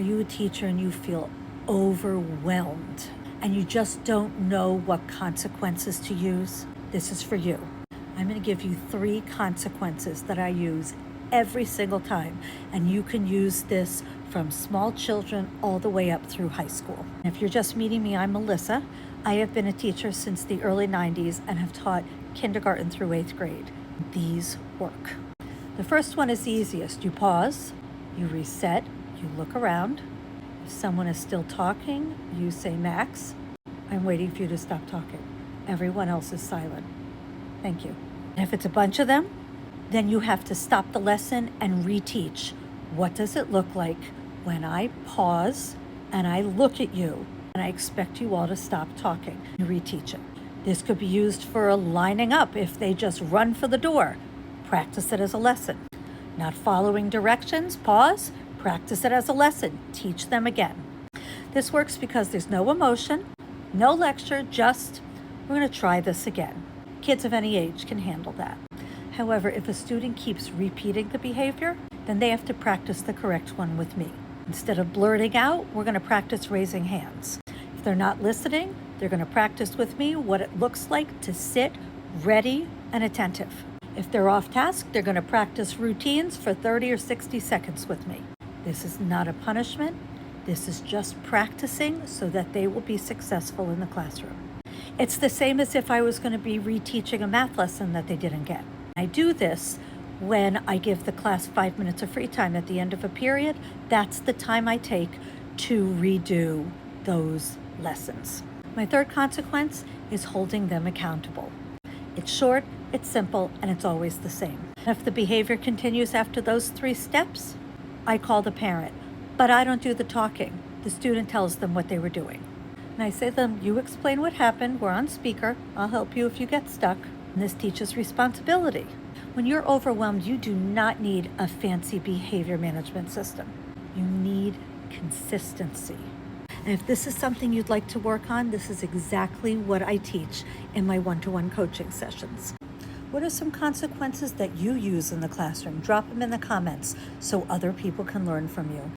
Are you a teacher and you feel overwhelmed and you just don't know what consequences to use? This is for you. I'm going to give you 3 consequences that I use every single time, and you can use this from small children all the way up through high school. If you're just meeting me, I'm Melissa. I have been a teacher since the early 90s and have taught kindergarten through 8th grade. These work. The first one is the easiest. You pause, you reset, you look around. If someone is still talking, you say, Max, I'm waiting for you to stop talking. Everyone else is silent. Thank you. And if it's a bunch of them, then you have to stop the lesson and reteach. What does it look like when I pause and I look at you and I expect you all to stop talking? You reteach it. This could be used for lining up if they just run for the door. Practice it as a lesson. Not following directions, pause, practice it as a lesson. Teach them again. This works because there's no emotion, no lecture, just we're going to try this again. Kids of any age can handle that. However, if a student keeps repeating the behavior, then they have to practice the correct one with me. Instead of blurting out, we're going to practice raising hands. If they're not listening, they're going to practice with me what it looks like to sit ready and attentive. If they're off task, they're going to practice routines for 30 or 60 seconds with me. This is not a punishment. This is just practicing so that they will be successful in the classroom. It's the same as if I was going to be reteaching a math lesson that they didn't get. I do this when I give the class 5 minutes of free time at the end of a period. That's the time I take to redo those lessons. My third consequence is holding them accountable. It's short, it's simple, and it's always the same. If the behavior continues after those 3 steps, I call the parent, but I don't do the talking. The student tells them what they were doing. And I say to them, you explain what happened, we're on speaker, I'll help you if you get stuck. And this teaches responsibility. When you're overwhelmed, you do not need a fancy behavior management system. You need consistency. And if this is something you'd like to work on, this is exactly what I teach in my one-to-one coaching sessions. What are some consequences that you use in the classroom? Drop them in the comments so other people can learn from you.